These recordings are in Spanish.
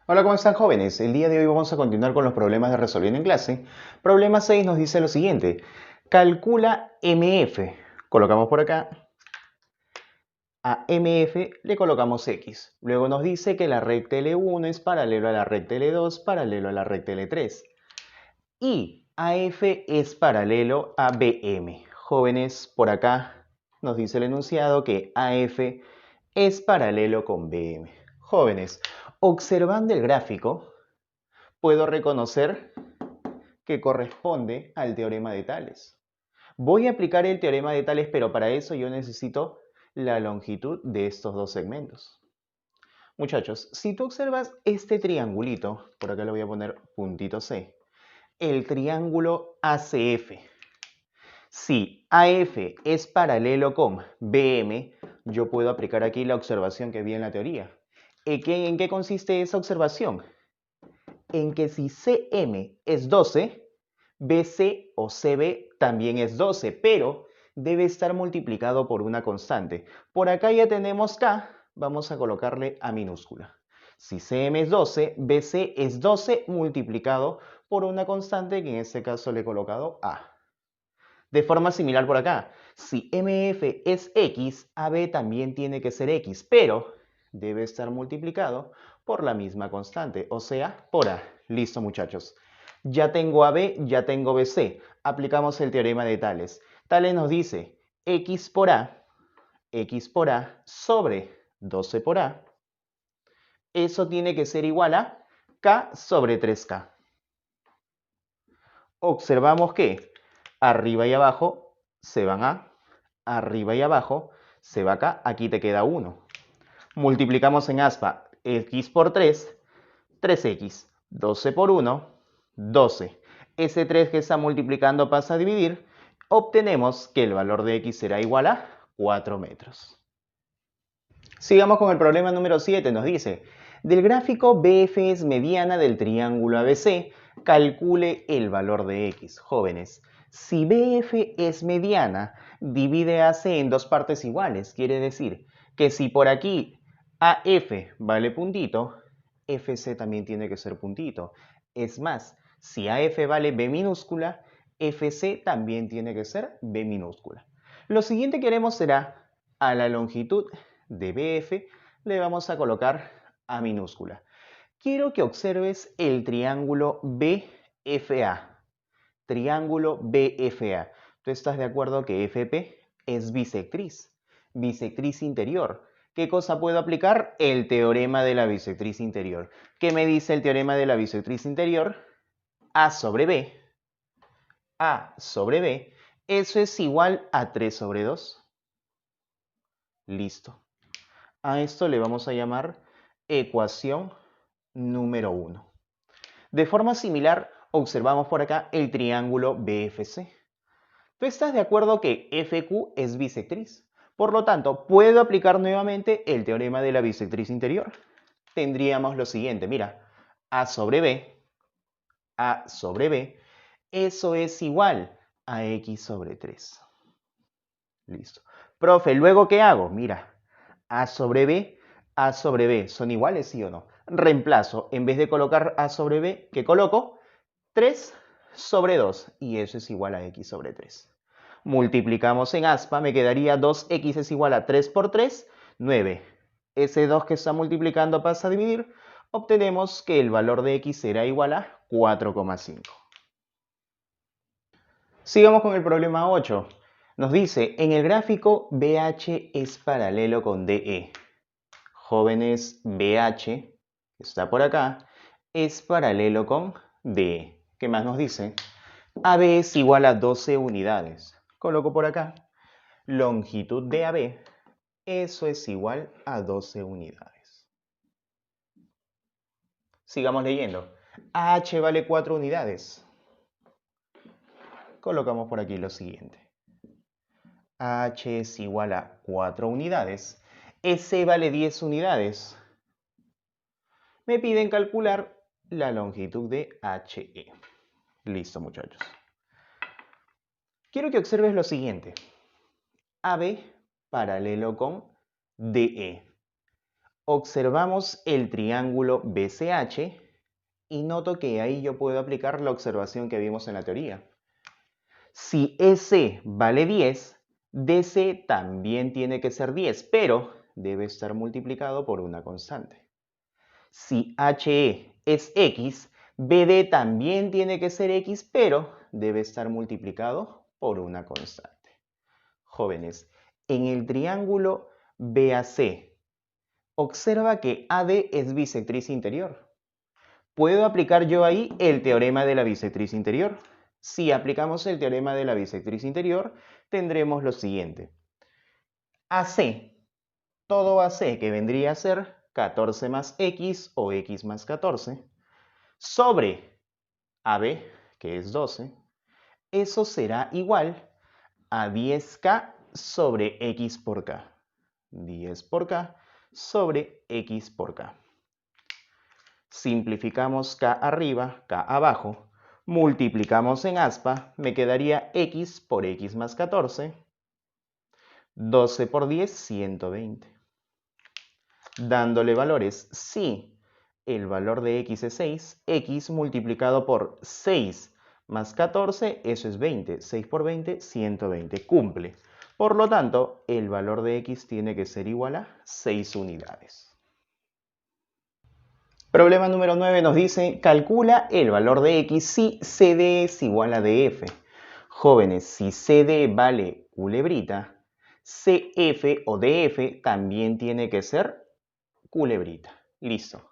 Hola, ¿cómo están jóvenes? El día de hoy vamos a continuar con los problemas de resolviendo en clase. Problema 6 nos dice lo siguiente. Calcula MF. Colocamos por acá. A MF le colocamos X. Luego nos dice que la recta L1 es paralelo a la recta L2, paralelo a la recta L3. Y AF es paralelo a BM. Jóvenes, por acá nos dice el enunciado que AF es paralelo con BM. Jóvenes, observando el gráfico, puedo reconocer que corresponde al teorema de Tales. Voy a aplicar el teorema de Tales, pero para eso yo necesito la longitud de estos dos segmentos. Muchachos, si tú observas este triangulito, por acá le voy a poner puntito C, el triángulo ACF. Si AF es paralelo con BM, yo puedo aplicar aquí la observación que vi en la teoría. ¿En qué consiste esa observación? En que si CM es 12, BC o CB también es 12, pero debe estar multiplicado por una constante. Por acá ya tenemos K, vamos a colocarle A minúscula. Si CM es 12, BC es 12 multiplicado por una constante que en este caso le he colocado A. De forma similar por acá, si MF es X, AB también tiene que ser X, pero debe estar multiplicado por la misma constante, o sea, por A. Listo, muchachos. Ya tengo AB, ya tengo BC. Aplicamos el teorema de Tales. Tales nos dice X por A sobre 12 por A. Eso tiene que ser igual a K sobre 3K. Observamos que arriba y abajo se van a, arriba y abajo se va acá, aquí te queda 1. Multiplicamos en aspa x por 3, 3x, 12 por 1, 12. Ese 3 que está multiplicando pasa a dividir, obtenemos que el valor de x será igual a 4 metros. Sigamos con el problema número 7, nos dice, del gráfico BF es mediana del triángulo ABC, calcule el valor de X. Jóvenes, si BF es mediana, divide AC en dos partes iguales. Quiere decir que si por aquí AF vale puntito, FC también tiene que ser puntito. Es más, si AF vale B minúscula, FC también tiene que ser B minúscula. Lo siguiente que haremos será a la longitud de BF le vamos a colocar A minúscula. Quiero que observes el triángulo BFA. Triángulo BFA. ¿Tú estás de acuerdo que FP es bisectriz? Bisectriz interior. ¿Qué cosa puedo aplicar? El teorema de la bisectriz interior. ¿Qué me dice el teorema de la bisectriz interior? A sobre B. A sobre B. Eso es igual a 3 sobre 2. Listo. A esto le vamos a llamar ecuación número 1. De forma similar, observamos por acá el triángulo BFC. ¿Tú estás de acuerdo que FQ es bisectriz? Por lo tanto, puedo aplicar nuevamente el teorema de la bisectriz interior. Tendríamos lo siguiente, mira, A sobre B, eso es igual a X sobre 3. Listo. Profe, ¿luego qué hago? Mira, A sobre B, ¿son iguales, sí o no? Reemplazo, en vez de colocar A sobre B, ¿qué coloco? 3 sobre 2, y eso es igual a X sobre 3. Multiplicamos en aspa, me quedaría 2x es igual a 3 por 3, 9. Ese 2 que está multiplicando pasa a dividir, obtenemos que el valor de x será igual a 4,5. Sigamos con el problema 8. Nos dice, en el gráfico BH es paralelo con DE. Jóvenes, BH, que está por acá, es paralelo con DE. ¿Qué más nos dice? AB es igual a 12 unidades. Coloco por acá, longitud de AB, eso es igual a 12 unidades. Sigamos leyendo. AH vale 4 unidades. Colocamos por aquí lo siguiente. AH es igual a 4 unidades. SC vale 10 unidades. Me piden calcular la longitud de HE. Listo, muchachos. Quiero que observes lo siguiente. AB paralelo con DE. Observamos el triángulo BCH y noto que ahí yo puedo aplicar la observación que vimos en la teoría. Si EC vale 10, DC también tiene que ser 10, pero debe estar multiplicado por una constante. Si HE es X, BD también tiene que ser X, pero debe estar multiplicado por una constante. Jóvenes, en el triángulo BAC, observa que AD es bisectriz interior. ¿Puedo aplicar yo ahí el teorema de la bisectriz interior? Si aplicamos el teorema de la bisectriz interior, tendremos lo siguiente. AC, todo AC, que vendría a ser 14 más X o X más 14, sobre AB, que es 12, eso será igual a 10K sobre X por K. 10 por K sobre X por K. Simplificamos K arriba, K abajo, multiplicamos en aspa, me quedaría X por X más 14, 12 por 10, 120. Dándole valores, si el valor de X es 6, X multiplicado por 6 más 14, eso es 20. 6 por 20, 120. Cumple. Por lo tanto, el valor de X tiene que ser igual a 6 unidades. Problema número 9 nos dice, calcula el valor de X si CD es igual a DF. Jóvenes, si CD vale culebrita, CF o DF también tiene que ser culebrita. Listo.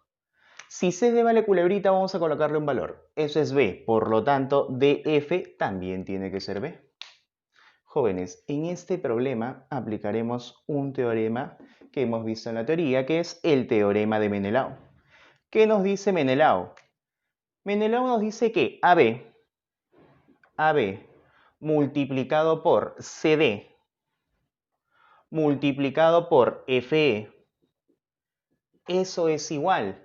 Si CD vale culebrita, vamos a colocarle un valor. Eso es B, por lo tanto, DF también tiene que ser B. Jóvenes, en este problema aplicaremos un teorema que hemos visto en la teoría, que es el teorema de Menelao. ¿Qué nos dice Menelao? Menelao nos dice que AB multiplicado por CD multiplicado por FE, eso es igual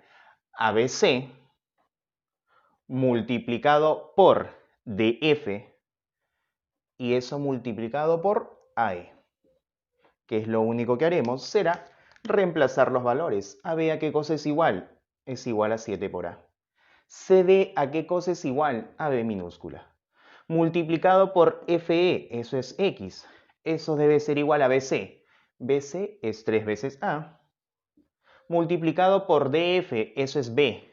a BC multiplicado por DF y eso multiplicado por AE. Que es lo único que haremos será reemplazar los valores. AB a qué cosa es igual? Es igual a 7 por A. CD a qué cosa es igual? A B minúscula. Multiplicado por FE, eso es X. Eso debe ser igual a BC. BC es 3 veces A. Multiplicado por DF, eso es B.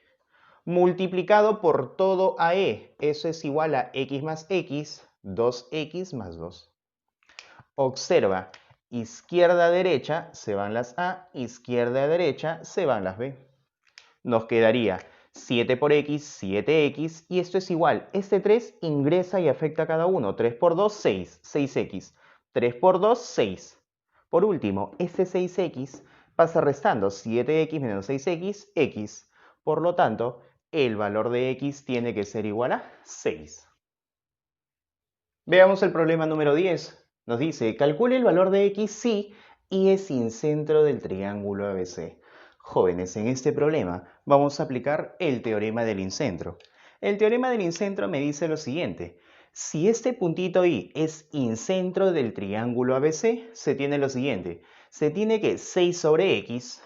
Multiplicado por todo AE, eso es igual a X más X, 2X más 2. Observa, izquierda-derecha se van las A, izquierda-derecha se van las B. Nos quedaría 7 por X, 7X, y esto es igual. Este 3 ingresa y afecta a cada uno. 3 por 2, 6, 6X. 3 por 2, 6. Por último, este 6X pasa restando 7X menos 6X, X. Por lo tanto, el valor de X tiene que ser igual a 6. Veamos el problema número 10. Nos dice, calcule el valor de X si Y es incentro del triángulo ABC. Jóvenes, en este problema vamos a aplicar el teorema del incentro. El teorema del incentro me dice lo siguiente. Si este puntito Y es incentro del triángulo ABC, se tiene lo siguiente. Se tiene que 6 sobre X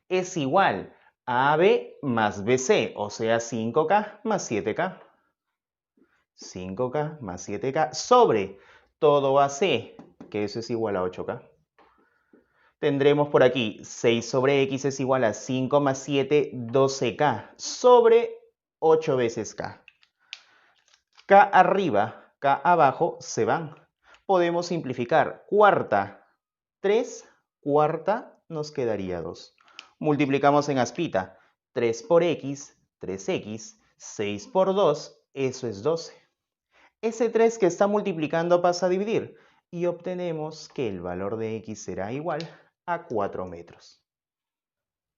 es igual a AB más BC, o sea 5K más 7K. 5K más 7K sobre todo AC, que eso es igual a 8K. Tendremos por aquí 6 sobre X es igual a 5 más 7, 12K sobre 8 veces K. K arriba, K abajo se van. Podemos simplificar. Cuarta, 3, cuarta nos quedaría 2. Multiplicamos en aspita. 3 por X, 3X, 6 por 2, eso es 12. Ese 3 que está multiplicando pasa a dividir y obtenemos que el valor de X será igual a 4 metros.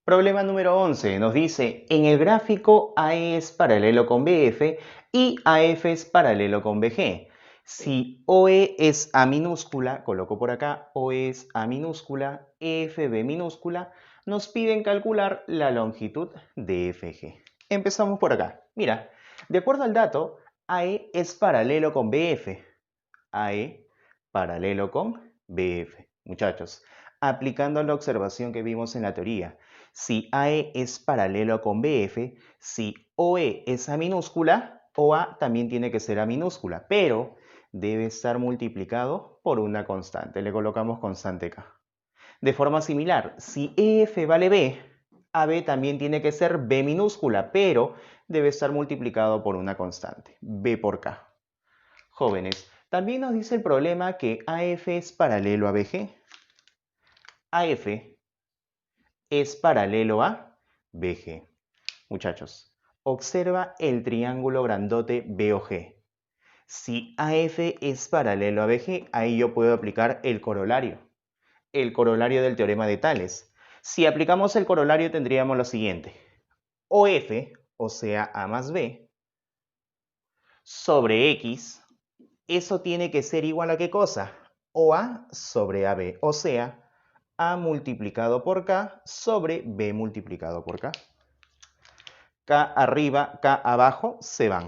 Problema número 11 nos dice, en el gráfico AE es paralelo con BF y AF es paralelo con BG. Si OE es A minúscula, coloco por acá, OE es A minúscula, EFB minúscula, nos piden calcular la longitud de FG. Empezamos por acá. Mira, de acuerdo al dato, AE es paralelo con BF. AE paralelo con BF. Muchachos, aplicando la observación que vimos en la teoría. Si AE es paralelo con BF, si OE es A minúscula, OA también tiene que ser A minúscula, pero debe estar multiplicado por una constante. Le colocamos constante K. De forma similar, si EF vale B, AB también tiene que ser B minúscula, pero debe estar multiplicado por una constante, B por K. Jóvenes, también nos dice el problema que AF es paralelo a BG. AF es paralelo a BG. Muchachos, observa el triángulo grandote BOG. Si AF es paralelo a BG, ahí yo puedo aplicar el corolario del teorema de Tales. Si aplicamos el corolario tendríamos lo siguiente. OF, o sea A más B, sobre X, eso tiene que ser igual a ¿qué cosa? OA sobre AB, o sea, A multiplicado por K sobre B multiplicado por K. K arriba, K abajo, se van.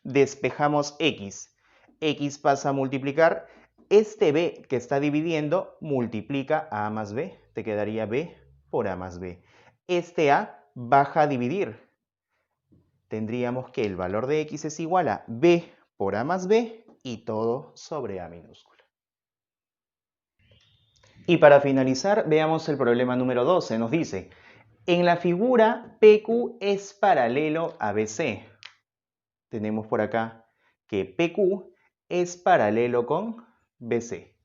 Despejamos X. X pasa a multiplicar. Este B que está dividiendo multiplica a más B. Te quedaría B por A más B. Este A baja a dividir. Tendríamos que el valor de X es igual a B por A más B y todo sobre A minúscula. Y para finalizar, veamos el problema número 12. Nos dice, en la figura PQ es paralelo a BC. Tenemos por acá que PQ es paralelo con BC.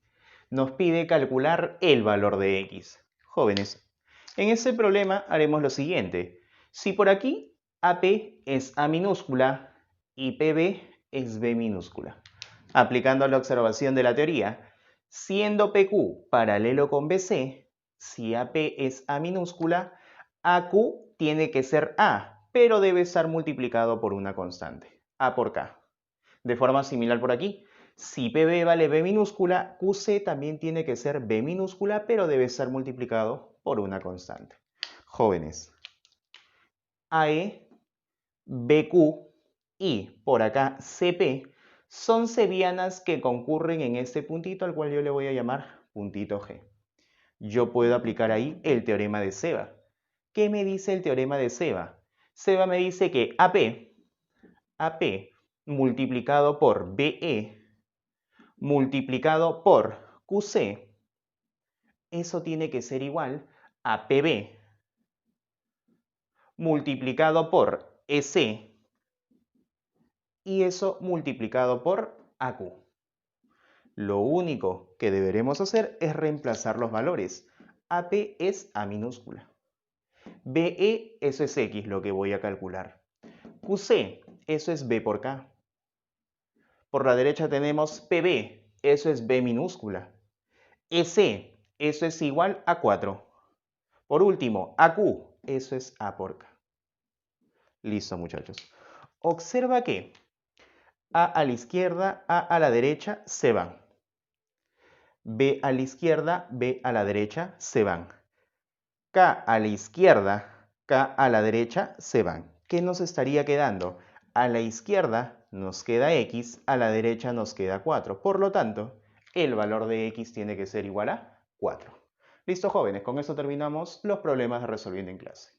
Nos pide calcular el valor de X. Jóvenes, en este problema haremos lo siguiente. Si por aquí AP es A minúscula y PB es B minúscula. Aplicando la observación de la teoría, siendo PQ paralelo con BC, si AP es A minúscula, AQ tiene que ser A, pero debe estar multiplicado por una constante, A por K. De forma similar por aquí, si PB vale B minúscula, QC también tiene que ser B minúscula, pero debe estar multiplicado por una constante. Jóvenes, AE, BQ y por acá CP son cebianas que concurren en este puntito al cual yo le voy a llamar puntito G. Yo puedo aplicar ahí el teorema de Ceva. ¿Qué me dice el teorema de Ceva? Ceva me dice que AP multiplicado por BE multiplicado por QC, eso tiene que ser igual a PB multiplicado por EC y eso multiplicado por AQ. Lo único que deberemos hacer es reemplazar los valores. AP es A minúscula. BE, eso es X, lo que voy a calcular. QC, eso es B por K. Por la derecha tenemos PB, eso es B minúscula. EC, eso es igual a 4. Por último, AQ, eso es A por K. Listo, muchachos. Observa que A la izquierda, A a la derecha, se van. B a la izquierda, B a la derecha, se van. K a la izquierda, K a la derecha, se van. ¿Qué nos estaría quedando? A la izquierda nos queda X, a la derecha nos queda 4. Por lo tanto, el valor de X tiene que ser igual a 4. Listo, jóvenes, con eso terminamos los problemas de resolviendo en clase.